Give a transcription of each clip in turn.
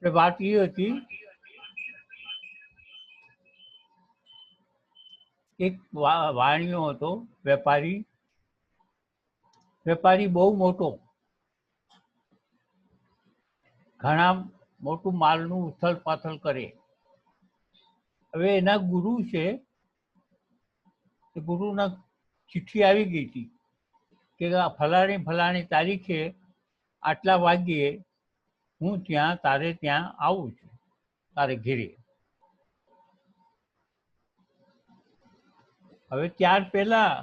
આપણે વાત એ હતી, એક વાણિયો હતો વેપારી. વેપારી બહુ મોટો, ઘણા મોટું માલનું ઉથલ પાથલ કરે. હવે એના ગુરુ છે, ગુરુના ચિઠ્ઠી આવી ગઈ હતી કે ફલાણી ફલાણી તારીખે આટલા વાગ્યે હું તારે ત્યાં આવું છું, તારે ઘેરે. હવે ત્યાર પહેલા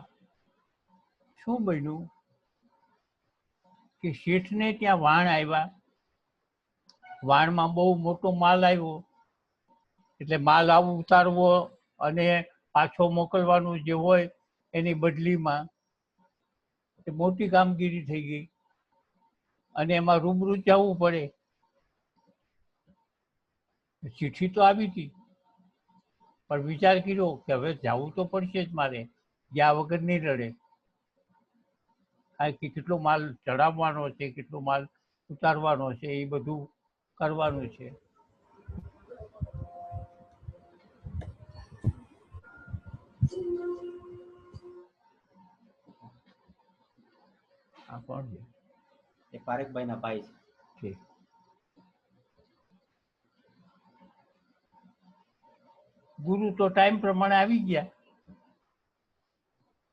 શું બન્યું કે શેઠને ત્યાં વાણ આવ્યા. વાણમાં બહુ મોટો માલ આવ્યો, એટલે માલ આવું ઉતારવો અને પાછો મોકલવાનું જે હોય એની બદલીમાં એ મોટી કામગીરી થઈ ગઈ, અને એમાં રૂબરૂ જવું પડે. ચિઠ્ઠી તો આવી હતી, પણ વિચાર કર્યો કે હવે જવું તો પડશે જ મારે, ગયા વગર નહીં રડે. કારણ કે કેટલો માલ ચડાવવાનો છે, કેટલો માલ ઉતારવાનો છે, એ બધું કરવાનું છે. આ કોણ છે? એ પારેખભાઈના ભાઈ છે. ગુરુ તો ટાઈમ પ્રમાણે આવી ગયા.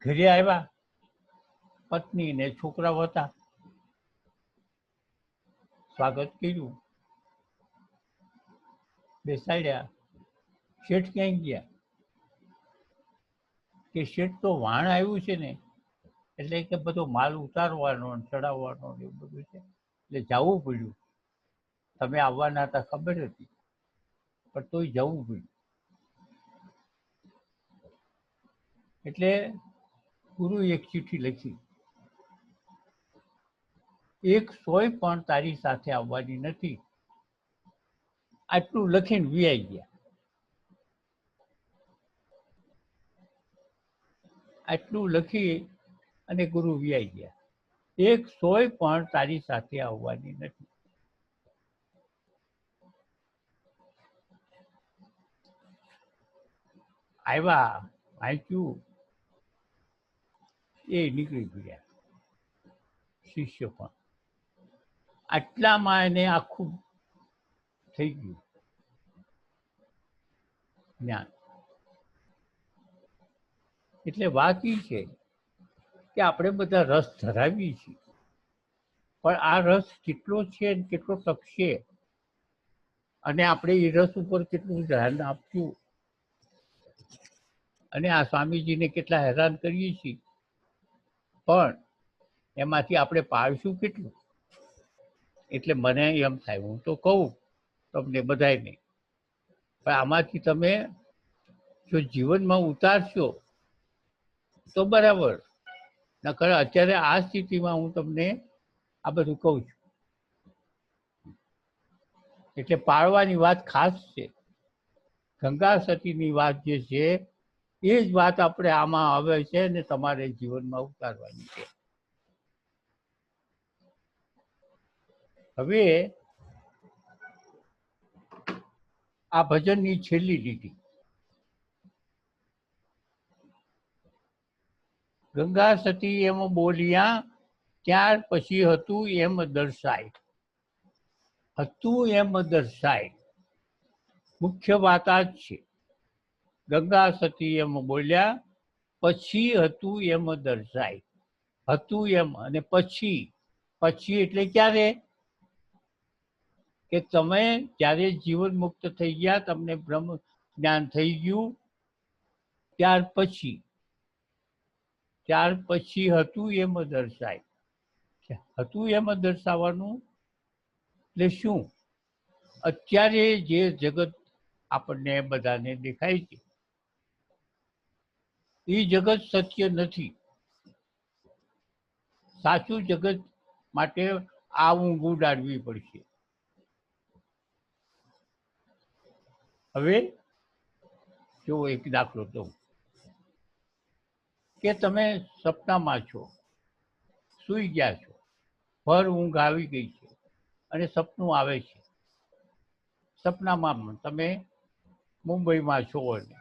ઘરે આવ્યા, પત્ની ને છોકરાઓ હતા, સ્વાગત કર્યું, બેસાડ્યા. શેઠ ક્યાંય ગયા? કે શેઠ તો વાણ આવ્યું છે ને, એટલે કે બધો માલ ઉતારવાનો ચડાવવાનો એવું બધું છે, એટલે જવું પડ્યું. તમે આવવાના હતા ખબર હતી, પણ તોય જવું પડ્યું. એટલે ગુરુ એક ચિઠ્ઠી લખી, એક સોય પણ તારી સાથે આવવાની નથી, આટલું લખીને વિયાઈ ગયા. આટલું લખી અને ગુરુ વિયાઈ ગયા. એક સોય પણ તારી સાથે આવવાની નથી. આવ્યા, વાંચ્યું, એ નીકળી ગયા. શિષ્ય પણ આટલામાં એને આખું થઈ ગયું જ્ઞાન. એટલે વાત એ છે કે આપણે બધા રસ ધરાવીએ છીએ, પણ આ રસ કેટલો છે ને કેટલો ટકશે, અને આપણે એ રસ ઉપર કેટલું ધ્યાન આપવું. અને આ સ્વામીજીને કેટલા હેરાન કરીએ છીએ, પણ એમાંથી આપણે પાળશું કેટલું. એટલે મને એમ થાય, હું તો કહું તમને બધાને, પણ આમાંથી તમે જો જીવનમાં ઉતારશો તો બરાબર, નકર અત્યારે આ સ્થિતિમાં હું તમને આ બધું કહું છું. એટલે પાળવાની વાત ખાસ છે. ગંગા સતીની વાત જે છે એ જ વાત આપણે આમાં આવે છે ને તમારે જીવનમાં ઉતારવાની છે. હવે આ ભજનની છેલ્લી લીટી, ગંગા સતી એમ બોલ્યા, ત્યાર પછી હતું એમ દર્શાય. હતું એમ દર્શાય, મુખ્ય વાત આ જ છે. ગંગા સતી એમ બોલ્યા, પછી હતું એમ દર્શાય. હતું એમ અને પછી, પછી એટલે ક્યારે? કે તમે જ્યારે જીવન મુક્ત થઈ ગયા, તમને બ્રહ્મ જ્ઞાન થઈ ગયું, ત્યાર પછી હતું એમ દર્શાય. હતું એમ દર્શાવવાનું એટલે શું? અત્યારે જે જગત આપણને બધાને દેખાય છે એ જગત સત્ય નથી. સાચું જગત માટે આ ઊંઘ ઉડાડવી પડશે. હવે જો એક દાખલો દઉં કે તમે સપનામાં છો, સૂઈ ગયા છો, ભર ઊંઘ આવી ગઈ છે અને સપનું આવે છે. સપનામાં તમે મુંબઈમાં છો ને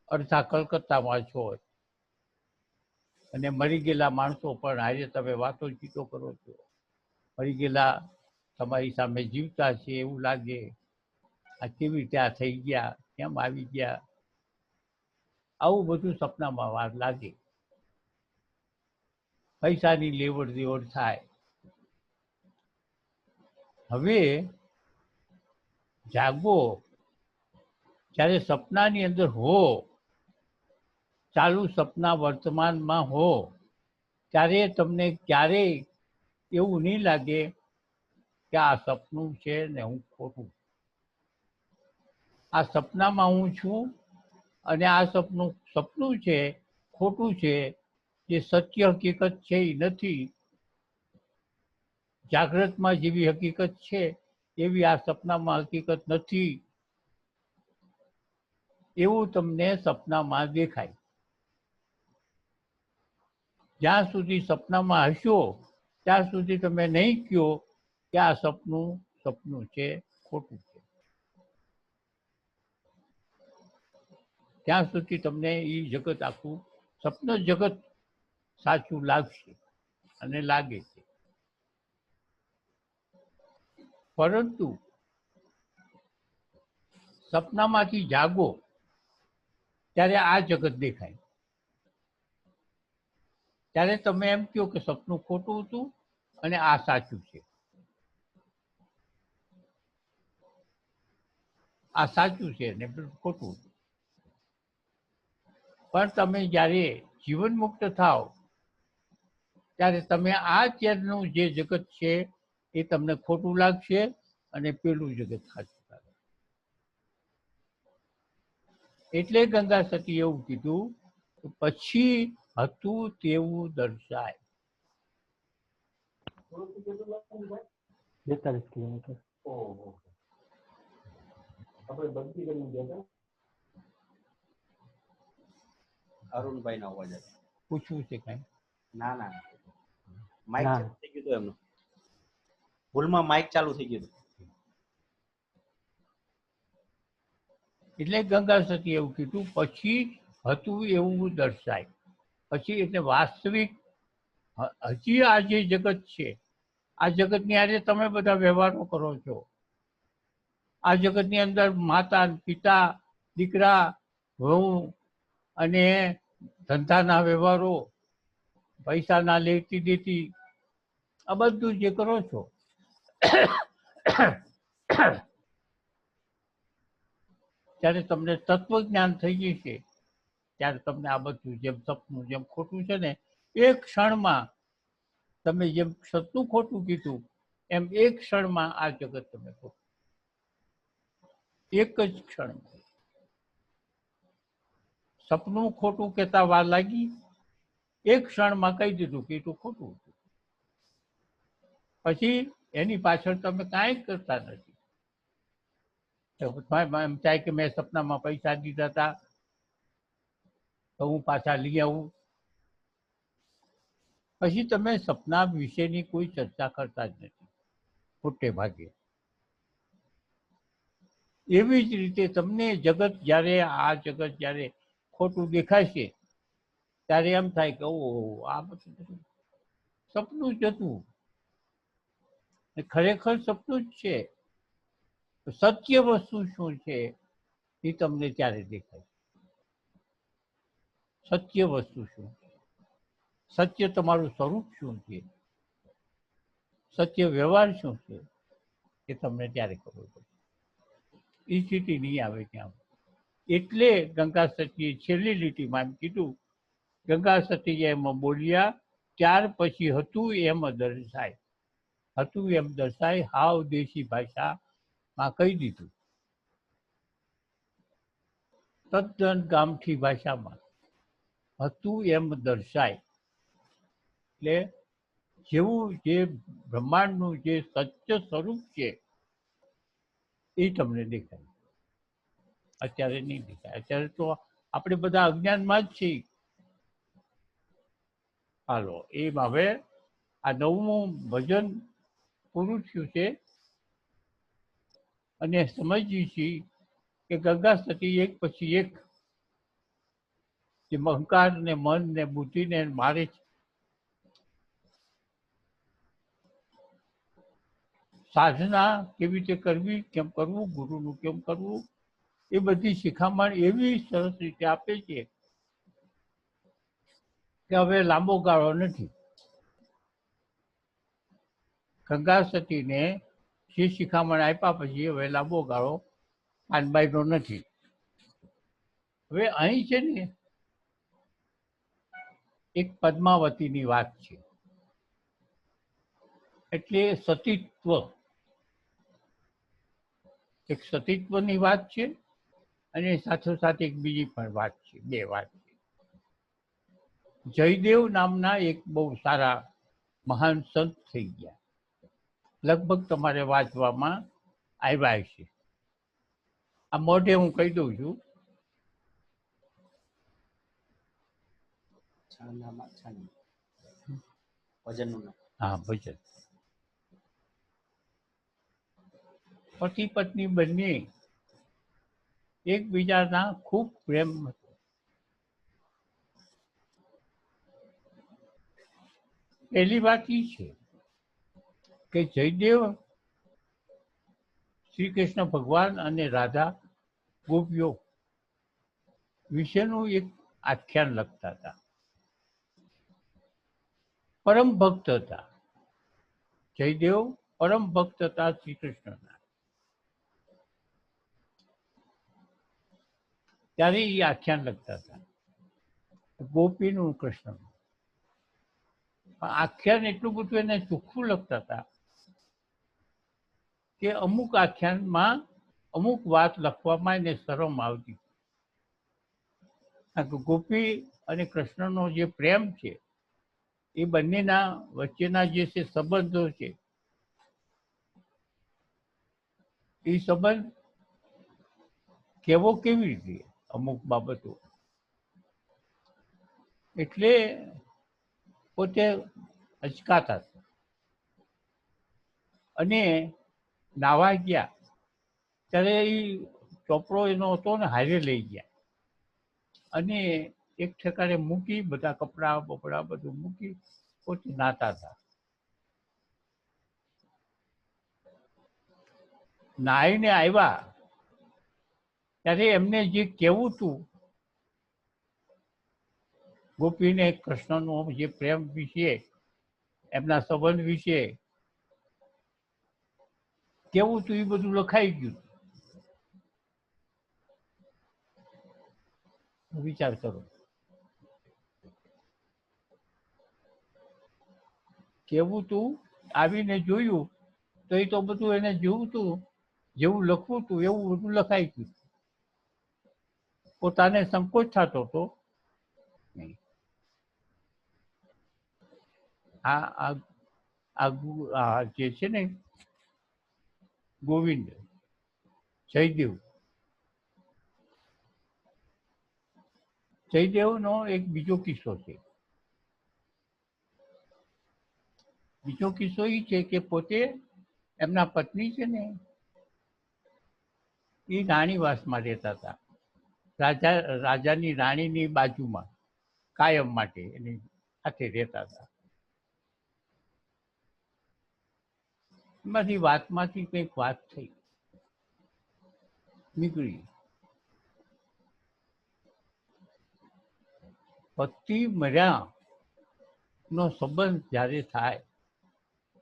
અડધા કલકત્તામાં છો અને મરી ગયેલા માણસો પણ આજે તમે વાતો ચીતો કરો છો, મરી ગયેલા તમારી સામે જીવતા છે એવું લાગે. આ કેવી રીતે આ થઈ ગયા, કેમ આવી ગયા, આવું બધું સપનામાં વાર લાગે. પૈસાની લેવડ દેવડ થાય. હવે જાગો જ્યારે સપનાની અંદર હો, ચાલુ સપના વર્તમાનમાં હો, ત્યારે તમને ક્યારેય એવું નહીં લાગે કે આ સપનું છે ને હું ખોટું. આ સપનામાં હું છું અને આ સપનું છે, ખોટું છે, જે સત્ય હકીકત છે એ નથી. જાગ્રતમાં જેવી હકીકત છે એવી આ સપનામાં હકીકત નથી, એવું તમને સપનામાં દેખાય. જ્યાં સુધી સપનામાં હશો ત્યાં સુધી તમે નહીં કહો કે આ સપનું છે, ખોટું છે. ત્યાં સુધી તમને એ જગત આખું સપન જગત સાચું લાગશે અને લાગે છે. પરંતુ સપનામાંથી જાગો ત્યારે આ જગત દેખાય. ત્યારે તમે એમ કહો કે સપનું ખોટું હતું અને આ સાચું છે. આ સાચું છે ને ખોટું. પણ તમે જ્યારે જીવન મુક્ત થાવ ત્યારે તમે આ અત્યારનું જે જગત છે એ તમને ખોટું લાગશે અને પેલું જગત સાચું લાગશે. એટલે ગંગા સતી એવું કીધું પછી હતું તેવું દર્શાય. 42 કિલોમીટર. અરુણભાઈ નો અવાજ આવે. પૂછવું છે કઈ? ના ના, માઇક ચાલુ થઈ ગયું હતું એમનું, ભૂલમાં માઇક ચાલુ થઈ ગયું હતું. એટલે ગંગા સતી એવું કીધું પછી હતું એવું દર્શાય. પછી એટલે વાસ્તવિક હજી આ જે જગત છે, આ જગતની આજે તમે બધા વ્યવહારો કરો છો. આ જગતની અંદર માતા, પિતા, દીકરા, વહુ અને ધંધાના વ્યવહારો, પૈસાના લેતી દેતી, આ બધું જે કરો છો ત્યારે તમને તત્વજ્ઞાન થઈ જશે. ત્યારે તમને આ બધું જેમ સપનું જેમ ખોટું છે ને, એક ક્ષણમાં તમે જેમ સપનું ખોટું કીધું એમ એક ક્ષણમાં આ જગત તમે ખોટું, એક જ ક્ષણમાં. સપનું ખોટું કહેતા વાર લાગી, એક ક્ષણમાં કહી દીધું કે એટલું ખોટું હતું. પછી એની પાછળ તમે કાંઈ કરતા નથી. એમ થાય કે મેં સપનામાં પૈસા દીધા હતા તો હું પાછા લઈ આવું. પછી તમે સપના વિશેની કોઈ ચર્ચા કરતા જ નથી, મોટે ભાગે. એવી જ રીતે તમને જગત જ્યારે આ જગત જ્યારે ખોટું દેખાશે ત્યારે એમ થાય કે ઓહો આ બધું સપનું જ હતું, ખરેખર સપનું જ છે. સત્ય વસ્તુ શું છે એ તમને ત્યારે દેખાય. સત્ય વસ્તુ શું છે, સત્ય તમારું સ્વરૂપ શું છે, સત્ય વ્યવહાર શું છે એ તમને ત્યારે ખબર પડે. એ સ્થિતિ નહીં આવે ત્યાં. એટલે ગંગા સતીએ છેલ્લી લીટીમાં એમ કીધું, ગંગા સતીએ એમાં બોલ્યા ત્યાર પછી હતું એમ દર્શાય. હતું એમ દર્શાય હાવ દેશી ભાષામાં કહી દીધું, તદ્દન ગામઠી ભાષામાં હતું એમ દર્શાય. એટલે જેવું જે બ્રહ્માંડનું જે સત્ય સ્વરૂપ છે એ તમને દેખાય, અત્યારે નહીં દેખાય. અત્યારે તો આપણે બધા અજ્ઞાનમાં જ છીએ. હાલો, એ હવે આ 9મું ભજન પૂરું થયું છે. અને સમજીએ છીએ કે ગંગા સતી એક પછી એક જે અહંકાર ને મન ને બુદ્ધિને મારે છે. સાધના કેવી રીતે કરવી, કેમ કરવું, ગુરુનું કેમ કરવું, એ બધી શિખામણ એવી સરસ રીતે આપે છે કે હવે લાંબો ગાળો નથી. ગંગા સતીને જે શિખામણ આપ્યા પછી હવે લાંબો ગાળો કાનબાઈનો નથી. હવે અહીં છે ને એક પદ્માવતીની વાત છે, એટલે સતીત્વ, એક સતીત્વની વાત છે અને સાથોસાથ એક બીજી પણ વાત છે, બે વાત છે. જયદેવ નામના એક બહુ સારા મહાન સંત થઈ ગયા, લગભગ તમારે વાંચવામાં આવ્યા છે. આ મોઢે હું કહી દઉં છું. હા, ભજન. પતિ પત્ની બંને એકબીજાના ખૂબ પ્રેમ હતો. પહેલી વાત એ છે કે જયદેવ શ્રી કૃષ્ણ ભગવાન અને રાધા ગોપીઓ વિશેનું એક આખ્યાન લખતા હતા. પરમ ભક્ત હતા જયદેવ, પરમ ભક્ત હતા શ્રી કૃષ્ણના. ત્યારે એ આખ્યાન લખતા હતા, ગોપીનું, કૃષ્ણનું. આખ્યાન એટલું બધું એને ચોખ્ખું લખતા હતા કે અમુક આખ્યાનમાં અમુક વાત લખવામાં એને શરમ આવતી. કારણ કે ગોપી અને કૃષ્ણનો જે પ્રેમ છે એ બંનેના વચ્ચેના જે છે સંબંધો છે, એ સંબંધ કેવો કેવી રીતે અમુક બાબતો, એટલે પોતે અચકાતા હતા. અને નાવા ગયા ત્યારે એ ચોપડો એનો હતો ને હારે લઈ ગયા અને એક ઠેકાણે મૂકી, બધા કપડાં બપડા બધું મૂકી પોતે નાતા હતા. નાહીને આવ્યા ત્યારે એમને જે કહેવું હતું ગોપીને કૃષ્ણનો જે પ્રેમ વિશે, એમના સંબંધ વિશે કેવું હતું, એ બધું લખાઈ ગયું. વિચાર કરો, કેવું તું આવીને જોયું તો એ તો બધું એને જેવું તું, જેવું લખવું હતું એવું બધું લખાઈ ગયું. પોતાને સંકોચ થતો હતો નહીં. આ જે છે ને ગોવિંદ, જયદેવ, જયદેવનો એક બીજો કિસ્સો છે. બીજો કિસ્સો એ છે કે પોતે એમના પત્ની છે ને એ રાણીવાસમાં રહેતા હતા, રાજાની રાણીની બાજુમાં કાયમ માટે એની સાથે રહેતા હતા. એમાંથી વાતમાંથી કંઈક વાત થઈ, નીકળી. પતિ મર્યા નો સંબંધ જ્યારે થાય,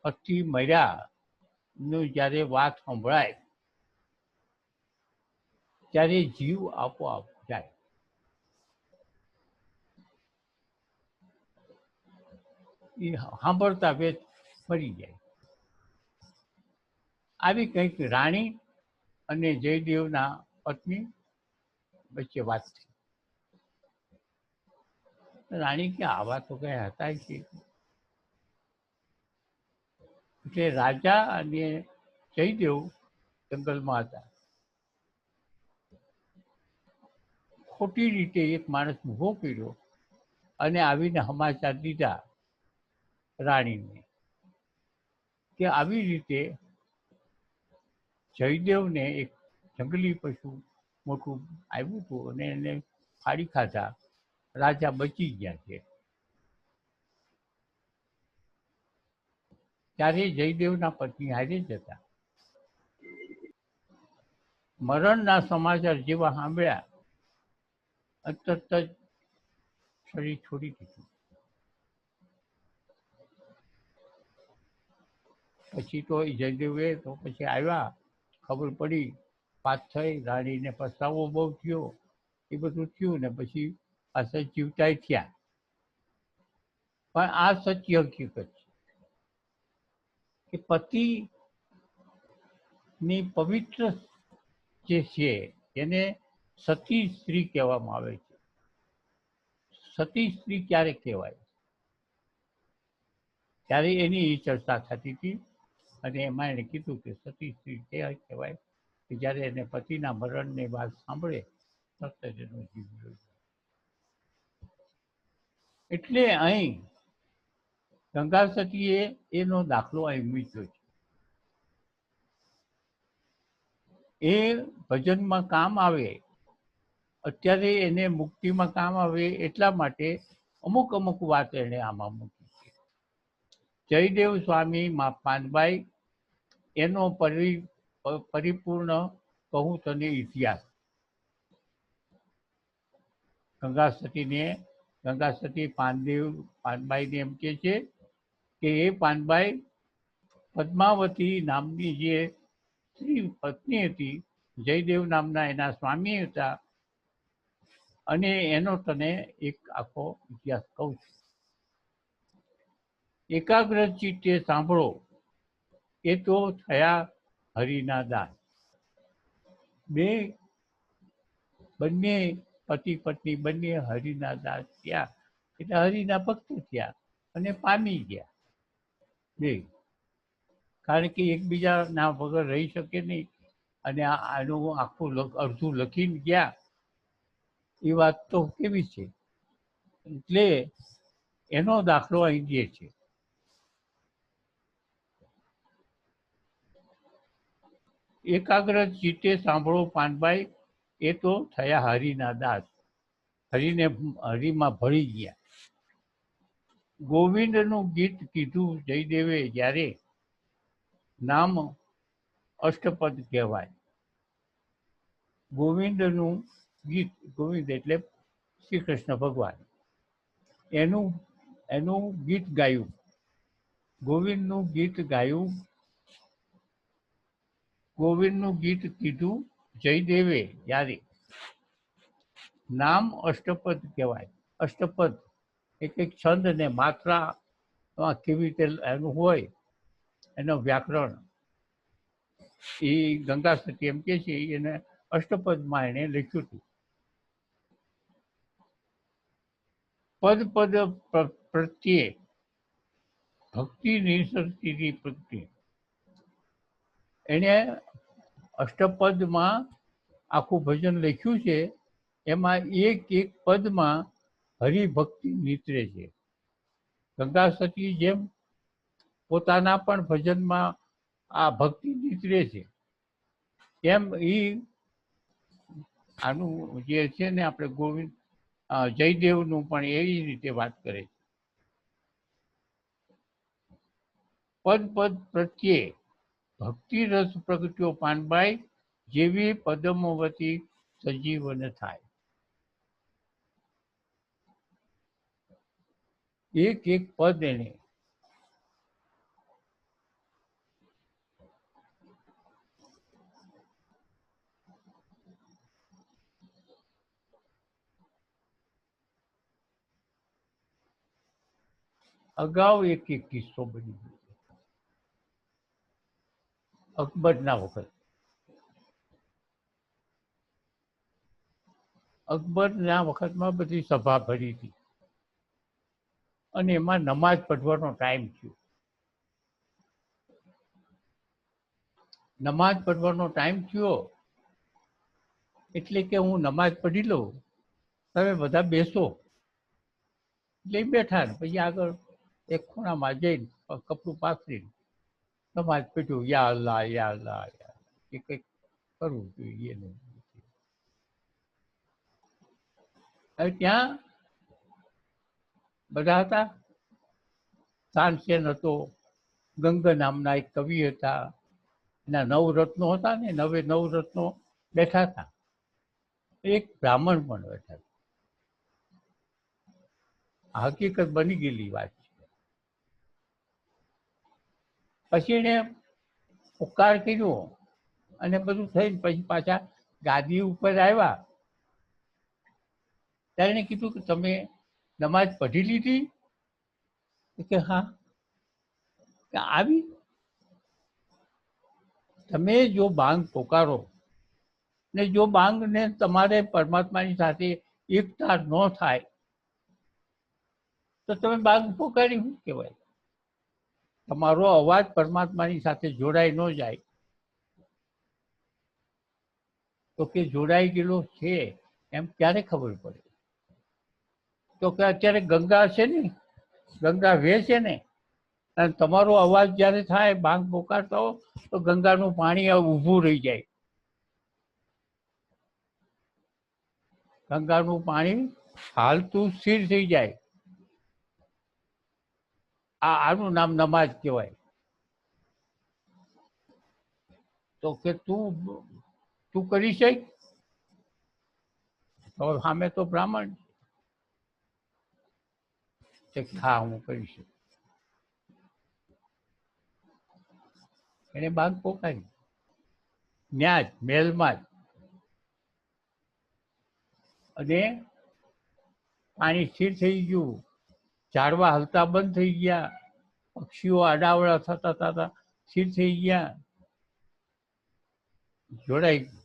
પતિ મર્યા નું જ્યારે વાત સંભળાય ત્યારે જીવ આપોઆપ જાય. એ સાંભળતા વેત મરી જાય. આવી કંઈક રાણી અને જયદેવના પત્ની વચ્ચે વાત થઈ. રાણી કે આવા તો કઈ હતા છે. એટલે રાજા અને જયદેવ જંગલમાં હતા. ખોટી રીતે એક માણસ ઊભો કર્યો અને આવીને સમાચાર દીધા રાણીને કે આવી રીતે જયદેવને એક જંગલી પશુ મોટું આવ્યું હતું અને એને ફાડી ખાધા. રાજા બચી ગયા છે. ત્યારે જયદેવના પત્ની હારે જ હતા. મરણના સમાચાર જેવા સાંભળ્યા તરત જ શરીર છોડી દીધું. પછી તો જયદેવે તો પછી આવ્યા, ખબર પડી, વાત થઈ, રાણીને પસ્તાવો બહુ થયો, એ બધું થયું ને પછી પાછા જીવતાય થયા. પણ આ સત્ય હકીકત છે કે પતિની પવિત્ર જે છે એને સતી સ્ત્રી કહેવામાં આવે છે. સતી સ્ત્રી ક્યારે કહેવાય? ત્યારે એની ચર્ચા થતી હતી અને એમાં એને કીધું કે સતી સ્ત્રી ક્યારે કહેવાય કે જ્યારે એને પતિના મરણની વાત સાંભળે તરત જ એનો જીવ ગયો. એટલે અહીં ગંગા સતીએ એનો દાખલો અહીં મૂક્યો છે. એ ભજનમાં કામ આવે, અત્યારે એને મુક્તિમાં કામ આવે એટલા માટે અમુક અમુક વાત એને આમાં મૂકી છે. જયદેવ સ્વામી પાનબાઈ એનો પરિપૂર્ણ કહું તને ઇતિહાસ. ગંગા સતી પાનબાઈને એમ કે છે કે એ પાનબાઈ પદ્માવતી નામની જે સ્ત્રી પત્ની હતી, જયદેવ નામના એના સ્વામી હતા, અને એનો તને એક આખો ઇતિહાસ કહું છું. એકાગ્ર ચિત્તે સાંભળો, એ તો થયા હરિના દાસ. બંને પતિ પત્ની બંને હરિના દાસ થયા, એટલે હરિના ભક્ત થયા અને પામી ગયા બે. કારણ કે એકબીજાના વગર રહી શકે નહીં, અને આનું આખું અડધું લખીને ગયા એ વાત તો કેવી છે. એટલે એનો દાખલો અહીં દે છે. એકાગ્ર ચિત્તે સાંભળો પાનબાઈ, એ તો થયા હરિના દાસ. હરિમાં ભળી ગયા. ગોવિંદનું ગીત કીધું જયદેવે જ્યારે, નામ અષ્ટપદ કહેવાય. ગોવિંદનું ગીત, ગોવિંદ એટલે શ્રી કૃષ્ણ ભગવાન, એનું ગીત ગાયું. ગોવિંદનું ગીત ગાયું. ગોવિંદનું ગીત કીધું જયદેવે જ્યારે, નામ અષ્ટપદ કહેવાય. અષ્ટપદ એટલે છંદ ને માત્રા કેવી રીતે એનું હોય, એનો વ્યાકરણ એ ગંગા સતી એમ કે છે એને અષ્ટપદમાં એને લખ્યું હતું. પદ પદ પ્રત્યે ભક્તિ નિસરતી પ્રત્યે એને અષ્ટપદમાં આખું ભજન લખ્યું છે. એમાં એક એક પદમાં હરિભક્તિ નીતરે છે. ગંગા સતી જેમ પોતાના પણ ભજનમાં આ ભક્તિ નીતરે છે, એમ એ આનું જે છે ને આપણે ગોવિંદ જયદેવનું પણ એવી રીતે વાત કરે છે. પદ પદ પ્રત્યે ભક્તિ રસ પ્રગટ્યો પાનબાઈ, જેવી પદમવતી સજીવન થાય. એક એક પદ એને અગાઉ એક એક કિસ્સો બની ગયો. અકબરના વખત, અકબરના વખતમાં બધી સભા ભરી હતી અને એમાં નમાજ પઢવાનો ટાઈમ થયો. નમાજ પઢવાનો ટાઈમ થયો એટલે કે હું નમાજ પઢી લઉં, તમે બધા બેસો. એટલે બેઠા ને પછી આગળ એક ખૂણામાં જઈને કપડું પાથરીને નમાજ પઢ્યું. યા અલ્લાહ યા અલ્લાહ. એ કંઈક કરવું જોઈએ એનું. હવે ત્યાં બધા હતા. તાનસેન હતો, ગંગ નામના એક કવિ હતા, એના 9 રત્નો હતા ને, 9 રત્નો બેઠા હતા. એક બ્રાહ્મણ પણ બેઠા હતા. હકીકત બની ગયેલી વાત છે. પછી એને ઉપકાર કર્યો અને બધું થઈને પછી પાછા ગાદી ઉપર આવ્યા. ત્યારે એને કીધું કે તમે નમાજ પઢી લીધી? કે હા. કે આવી તમે જો બાંગ પોકારો ને જો બાંગને તમારે પરમાત્માની સાથે એકતા ન થાય તો તમે બાંગ પોકારી શું કહેવાય? તમારો અવાજ પરમાત્માની સાથે જોડાઈ ન જાય તો કે જોડાઈ ગયેલો છે એમ ક્યારે ખબર પડે? તો કે અત્યારે ગંગા છે ને, ગંગા વે છે ને, અને તમારો અવાજ જ્યારે થાય બાંગ પોકારતા હો તો ગંગાનું પાણી ઊભું રહી જાય. ગંગાનું પાણી હાલતું સ્થિર થઈ જાય. આનું નામ નમાજ કહેવાય. તો કે તું કરી શક? તો સામે તો બ્રાહ્મણ છે. હા, હું કરી શકું. એને બાંગ પોકારી ન્યા જ મહેલમાં જ. અને પાણી સ્થિર થઈ ગયું, ઝાડવા હલતા બંધ થઈ ગયા, પક્ષીઓ આડાવડા થતા થતા સ્થિર થઈ ગયા, જોડાઈ ગયું.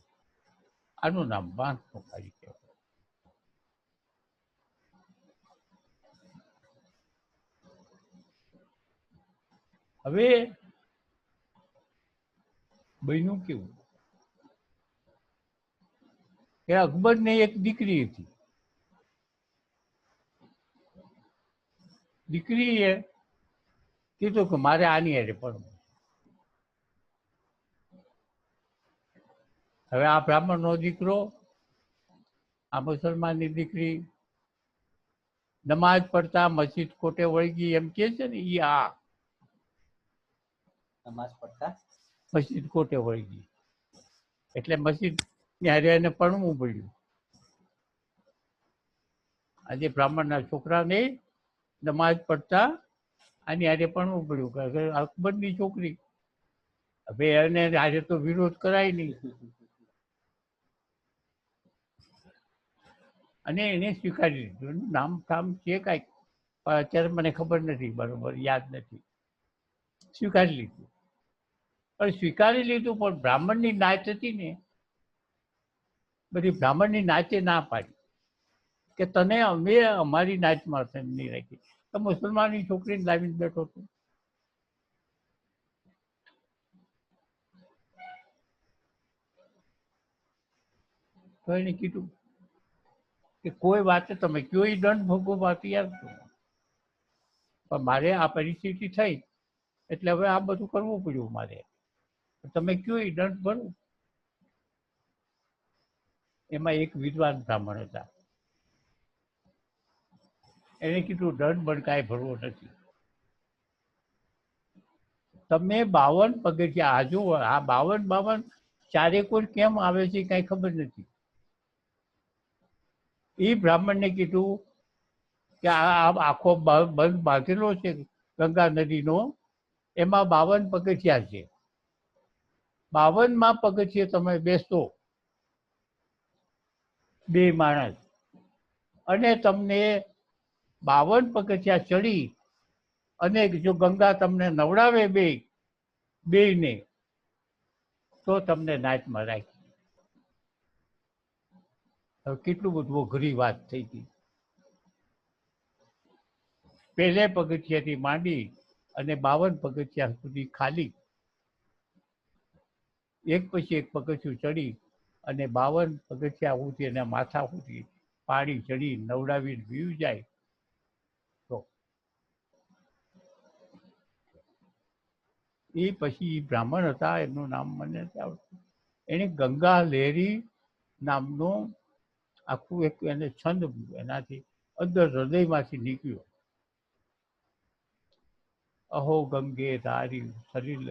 આનું નામ બાંગ પોકારી કહેવાય. હવે બન્યું કેવું કે અકબરને એક દીકરી હતી. દીકરીએ કીધું કે મારે આની હારે પરણવું. હવે આ બ્રાહ્મણનો દીકરો, આ મુસલમાનની દીકરી, નમાજ પડતા મસ્જિદ કોટે વળગી એમ કે છે ને, એ આ નમાજ પડતા મસ્જિદ કોટે વળગી એટલે મસ્જિદ હારે એને પરણવું પડ્યું. આજે બ્રાહ્મણના છોકરાને નમાજ પડતા આની હારે પરણવું પડ્યું. કે અકબરની છોકરી. હવે એને આજે તો વિરોધ કરાય નહીં. અને એને સ્વીકારી લીધું. એનું નામ ઠામ છે કાંઈક, પણ અત્યારે મને ખબર નથી, બરોબર યાદ નથી. સ્વીકારી લીધું. પણ સ્વીકારી લીધું, પણ બ્રાહ્મણની નાચ હતી ને, બધી બ્રાહ્મણની નાચે ના પાડી કે તને અમે અમારી નાચમાં નહીં રાખી. તો મુસલમાનની છોકરીને લાવીને બેઠો હતો. તો એને કીધું કે કોઈ વાતે તમે કયો એ દંડ ભોગવવા તૈયાર છો, પણ મારે આ પરિસ્થિતિ થઈ એટલે હવે આ બધું કરવું પડ્યું મારે. તમે કયો એ દંડ ભરું. એમાં એક વિદ્વાન બ્રાહ્મણ હતા. એને કીધું દંડ પણ કાંઈ ભરવો નથી. તમે 52 પગથિયા, આ જો આ 52 ચારેકોર કેમ આવે છે કાંઈ ખબર નથી. એ બ્રાહ્મણને કીધું કે આ આખો બંધ બાંધેલો છે ગંગા નદીનો, એમાં 52 પગથિયા છે. 52માં પગથિયે તમે બેસો 2 માણસ, અને તમને 52 પગથિયા ચડી અને જો ગંગા તમને નવડાવે બેયને, તો તમને નાચમાં રાખી. હવે કેટલું બધું અઘરી વાત થઈ ગઈ. પહેલે પગથિયાથી માંડી અને 52 પગથિયા સુધી ખાલી, એક પછી એક પગથિયું ચડી અને 52 પગથિયા સુધી એના માથા સુધી પાણી ચડી નવડાવીને પીવું જાય. તો એ પછી બ્રાહ્મણ હતા, એમનું નામ મને નથી આવડતું. એને ગંગા લહેરી નામનો આખું એક એને છંદ એનાથી અંદર હૃદયમાંથી નીકળ્યો. અહો ગંગે તારી સલીલ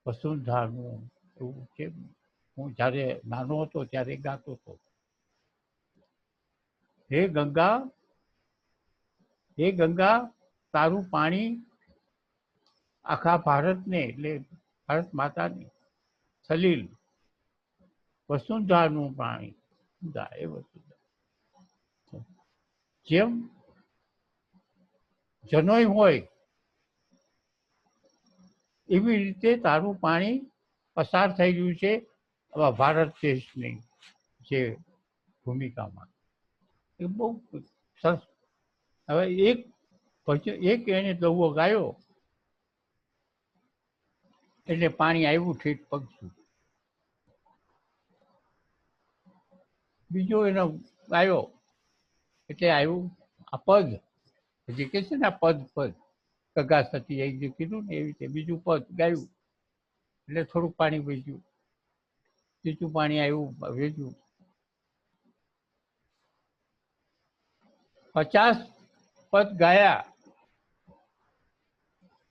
વસુંધાનું, એવું છે. હું જ્યારે નાનો હતો ત્યારે ગાતો હતો. હે ગંગા તારું પાણી આખા ભારતને એટલે ભારત માતાને સલીલ વસુંધરાનું પાણી, એ વસુંધરા જેમ જનોય હોય એવી રીતે તારું પાણી પસાર થઈ રહ્યું છે આવા ભારત દેશની જે ભૂમિકામાં. એ બહુ સરસ. હવે એક એને દવો ગાયો એટલે પાણી આવ્યું ઠીક પગ સુધી. બીજો એનો ગાયો એટલે આવ્યું આ પદ, જે કે છે ને આ પદ કગા સતી જે કીધું ને એવી રીતે બીજું પદ ગાયું એટલે થોડુંક પાણી વેચ્યું, બીજું પાણી આવ્યું વેચ્યું. 50 પદ ગાયા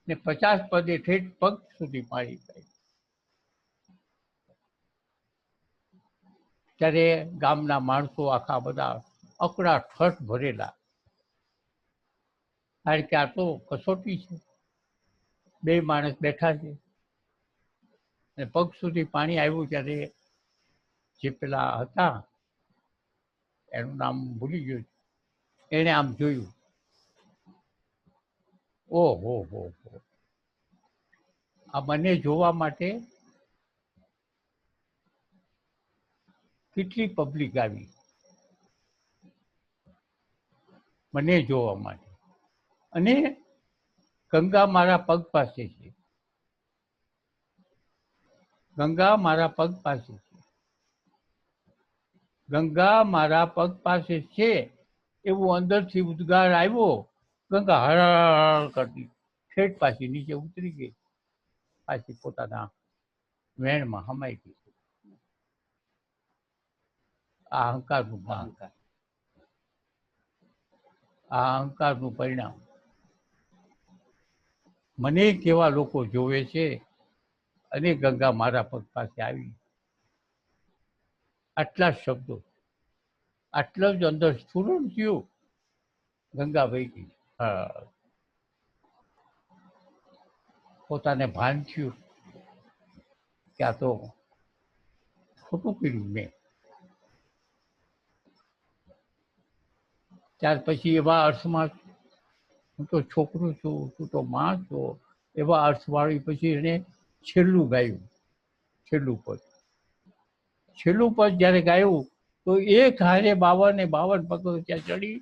ને 50 પદે ઠેઠ પગ સુધી પાણી ગાયું. ત્યારે ગામના માણસો આખા બધા અકળા ઠઠ ભરેલા, કારણ કે આ તો કસોટી છે. 2 માણસ બેઠા છે અને પગ સુધી પાણી આવ્યું. ત્યારે જે પેલા હતા એનું નામ ભૂલી ગયું, એને આમ જોયું, ઓહો હો હો, આ મને જોવા માટે કેટલી પબ્લિક આવી, મને જોવા માટે. અને ગંગા મારા પગ પાસે છે, ગંગા મારા પગ પાસે છે, ગંગા મારા પગ પાસે છે એવું અંદરથી ઉદ્ગાર આવ્યો. ગંગા હળ કરતી ઠેઠ પાછી નીચે ઉતરી ગઈ, પાછી પોતાના વેણમાં હમાઈ ગઈ. આ અહંકારનું પરિણામ. મને કેવા લોકો જોવે છે અને ગંગા મારા પગ પાસે આવી. આટલા શબ્દો, આટલો જ અંદર સ્ફુરણ થયું, ગંગા વહી ગઈ. પોતાને ભાન થયું કે આ તો ખોટું કર્યું મેં. ત્યાર પછી એવા અર્થમાં હું તો છોકરું છું, તું તો માં છો, એવા અર્થવાળી પછી એને છેલ્લું ગાયું. છેલ્લું પદ જ્યારે ગાયું તો એક હારે 52 પગથિયાં ચડી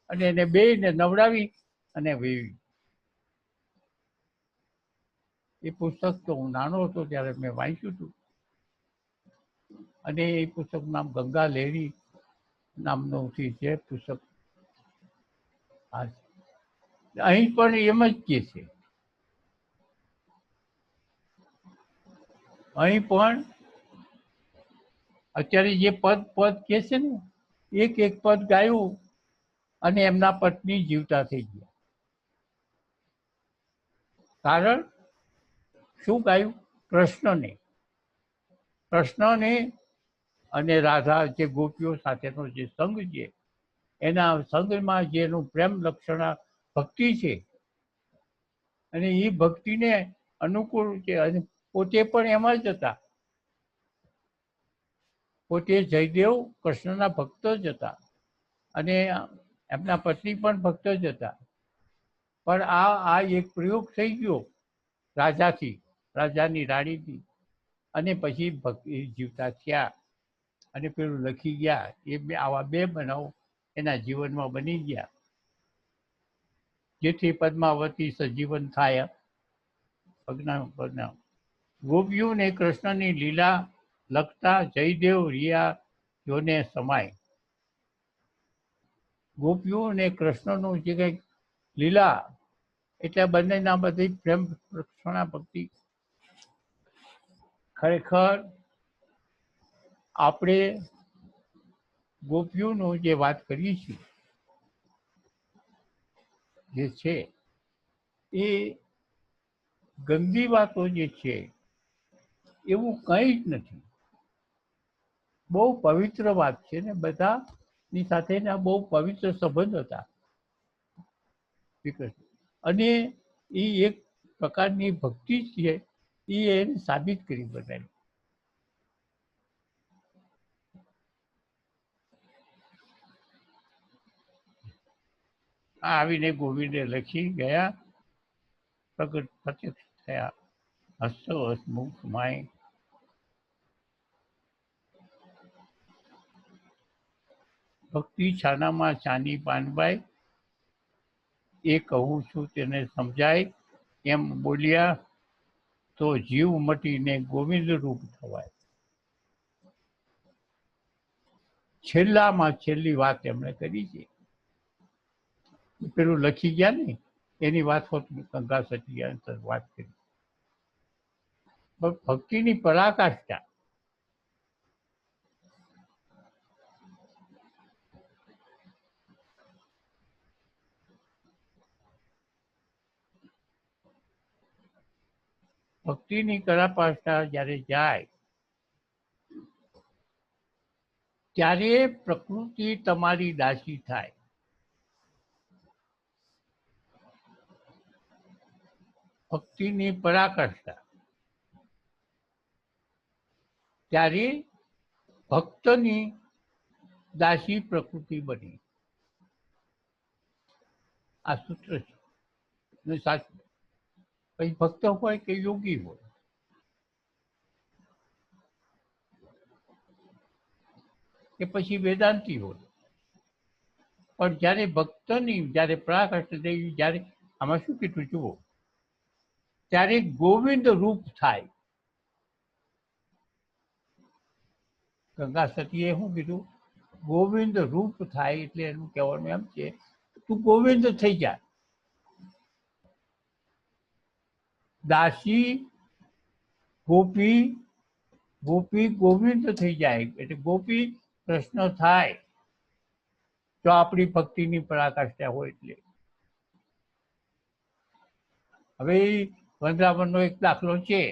અને એને બેયને નવડાવી અને વેવી. એ પુસ્તક તો હું નાનો હતો ત્યારે મેં વાંચ્યું હતું. અને એ પુસ્તકનું નામ ગંગા લહેરી નામનું છે પુસ્તક. અહીં પણ એમ જ કહે છે, અહીં પણ અત્યારે જે પદ કહે છે ને, એક પદ ગાયું અને એમના પત્ની જીવતા થઈ ગયા. કારણ શું ગાયું? કૃષ્ણને અને રાધા જે ગોપીઓ સાથેનો જે સંગ છે, એના સંગમાં જેનું પ્રેમ લક્ષણા ભક્તિ છે અને એ ભક્તિને અનુકૂળ છે. અને પોતે પણ એમાં જ હતા. પોતે જયદેવ કૃષ્ણના ભક્ત જ હતા અને એમના પત્ની પણ ભક્ત જ હતા. પણ આ એક પ્રયોગ થઈ ગયો રાજાની રાણીથી, અને પછી ભક્તિ જીવતા થયા અને પેલું લખી ગયા. આવા 2 બનાવ એના જીવનમાં બની ગયા, જેથી પદ્માવતી સજીવન થાય. ગોપીઓને કૃષ્ણની લીલા લખતા જયદેવ રિયા જોને સમાય. ગોપીઓ અને કૃષ્ણનું જે કંઈક લીલા એટલે બંનેના બધી પ્રેમ રક્ષણા ભક્તિ ખરેખર આપણે ગોપીઓનો જે વાત કરીએ છીએ જે છે એ ગંદી વાતો જે છે એવું કંઈ જ નથી. બહુ પવિત્ર વાત છે ને બધાની સાથેના બહુ પવિત્ર સંબંધ હતા શ્રી કૃષ્ણ. અને એ એક પ્રકારની ભક્તિ છે એ એને સાબિત કરી બતાવી. આવીને ગોવિંદે લખી ગયા, પ્રગટ પ્રત્યક્ષ થયા, હસ્તો હસમુખ માય. ભક્તિ છાનામાં છાની પાનબાઈ, એ કહું છું તેને સમજાય, એમ બોલ્યા તો જીવ મટીને ગોવિંદ રૂપ થવાય. છેલ્લામાં છેલ્લી વાત એમણે કરી છે. પેલું લખી ગયા ને એની વાત હોત ગંગા સચિદાનંદ વાત કરી. ભક્તિની પરાકાષ્ઠા ભક્તિની પરાકાષ્ઠા જ્યારે જાય ત્યારે પ્રકૃતિ તમારી દાસી થાય. ભક્તિની પરાકાષ્ઠા ત્યારે ભક્તની દાસી પ્રકૃતિ બની. આ સૂત્ર છે સાચું. પછી ભક્ત હોય કે યોગી હોય, કે પછી વેદાંતી હોય, પણ જ્યારે ભક્તની જ્યારે પરાકાષ્ઠા દેવી જ્યારે આમાં શું કીધું જુઓ, ત્યારે ગોવિંદ રૂપ થાય. ગંગા સતીએ શું કીધું? ગોવિંદ રૂપ થાય. એટલે એનું કહેવાનું એમ છે તું ગોવિંદ થઈ જા. દાસી ગોપી, ગોપી ગોવિંદ થઈ જાય. એટલે ગોપી કૃષ્ણ થાય તો આપણી ભક્તિની પરાકાષ્ઠા હોય. એટલે હવે વૃંદાવનનો એક દાખલો છે.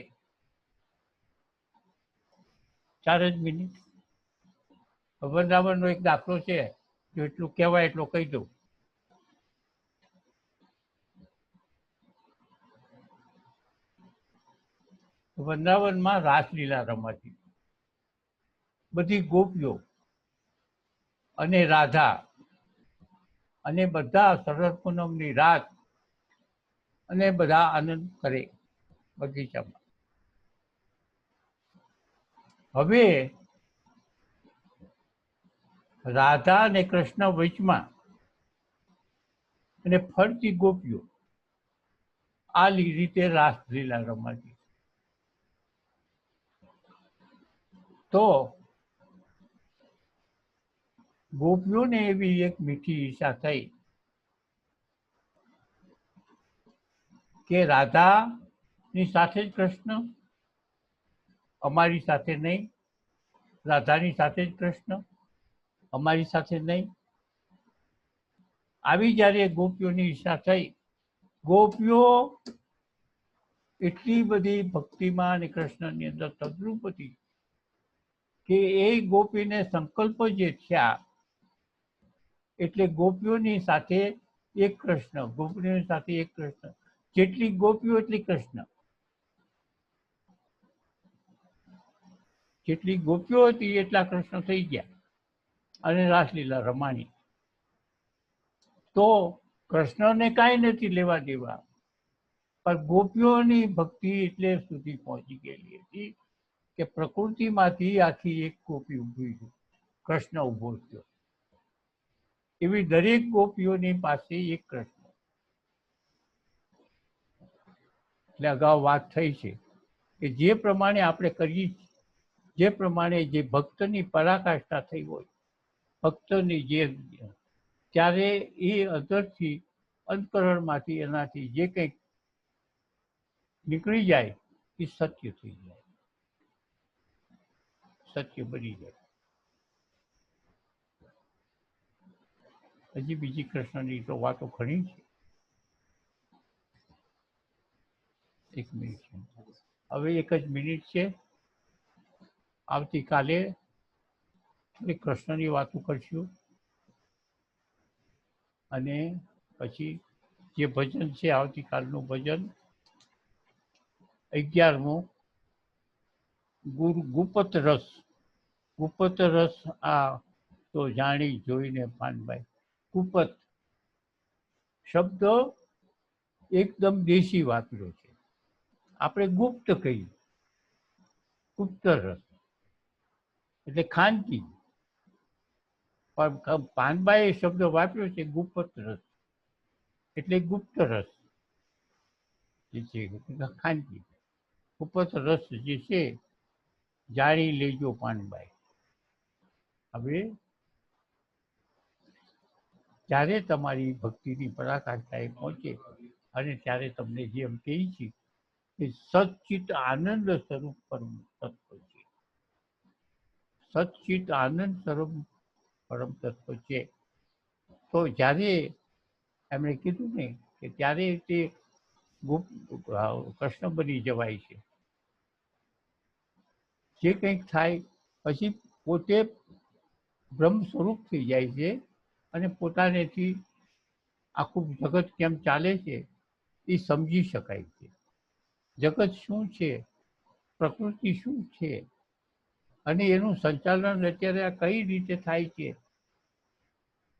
4 જ મિનિટ. વૃંદાવનનો એક દાખલો છે, જો એટલું કહેવાય એટલું કહી દઉં. વૃંદાવનમાં રાસલીલા રમાતી. બધી ગોપીઓ અને રાધા અને બધા શરદ પૂનમની રાત અને બધા આનંદ કરે બગીચામાં. હવે રાધા અને કૃષ્ણ વચમાં અને ફરતી ગોપીઓ આ રીતે રાસલીલા રમાતી. તો ગોપીઓને એવી એક મીઠી ઈચ્છા થઈ કે રાધાની સાથે જ કૃષ્ણ, અમારી સાથે નહીં. રાધાની સાથે જ કૃષ્ણ, અમારી સાથે નહીં. આવી જ્યારે ગોપીઓની ઈચ્છા થઈ, ગોપીઓ એટલી બધી ભક્તિમાં અને કૃષ્ણની અંદર તદ્રુપ હતી કે એ ગોપીને સંકલ્પ જે થયા એટલે ગોપીઓની સાથે એક કૃષ્ણ, ગોપીઓની સાથે એક કૃષ્ણ. જેટલી ગોપીઓ એટલી કૃષ્ણ. જેટલી ગોપીઓ હતી એટલા કૃષ્ણ થઈ ગયા અને રાસલીલા રમાણી. તો કૃષ્ણને કાંઈ નથી લેવા દેવા, પણ ગોપીઓની ભક્તિ એટલે સુધી પહોંચી ગયેલી હતી કે પ્રકૃતિમાંથી આખી એક ગોપી ઊભી છે, કૃષ્ણ ઊભો થયો. એવી દરેક ગોપીઓની પાસે એક કૃષ્ણ. એટલે અગાઉ વાત થઈ છે કે જે પ્રમાણે આપણે કરીએ છીએ, જે પ્રમાણે જે ભક્તની પરાકાષ્ઠા થઈ હોય, ભક્તની જે ત્યારે એ અંદરથી અંતકરણમાંથી એનાથી જે કંઈક નીકળી જાય એ સત્ય થઈ જાય. સત્ય બની જાય. હજી બીજી કૃષ્ણની તો વાતો ઘણી છે. એક મિનિટ છે, હવે એક જ મિનિટ છે. આવતીકાલે થોડી કૃષ્ણની વાતો કરશું અને પછી જે ભજન છે આવતીકાલનું ભજન 11મું ગુપત રસ. ગુપત રસ આ તો જાણી જોઈને પાનભાઈ. ગુપત શબ્દ એકદમ દેશી વાપર્યો છે. આપણે ગુપ્ત કહીએ, ગુપ્ત રસ એટલે ખાનગી, પણ પાનબાઈ શબ્દ વાપર્યો છે ગુપ્ત રસ એટલે ગુપ્ત રસ જે છે ખાનગી. ગુપ્ત રસ જે છે જાણી લેજો પાનબાઈ. હવે જ્યારે તમારી ભક્તિની પરાકાષ્ઠાએ પહોંચે અને ત્યારે તમને જેમ કહી છે કે સચ્ચિત આનંદ સ્વરૂપ પરમ તત્વ છે. સચ્ચિત આનંદ સ્વરૂપ પરમ તત્વ છે. તો જ્યારે એમણે કીધું ને કે ત્યારે તે કૃષ્ણ બની જવાય છે. જે કંઈક થાય પછી પોતે બ્રહ્મ સ્વરૂપ થઈ જાય છે અને પોતાનેથી આખું જગત કેમ ચાલે છે એ સમજી શકાય છે. જગત શું છે, પ્રકૃતિ શું છે અને એનું સંચાલન અત્યારે આ કઈ રીતે થાય છે.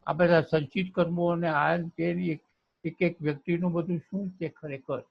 આ બધા સંચિત કર્મો અને આ તેની એક એક વ્યક્તિનું બધું શું છે ખરેખર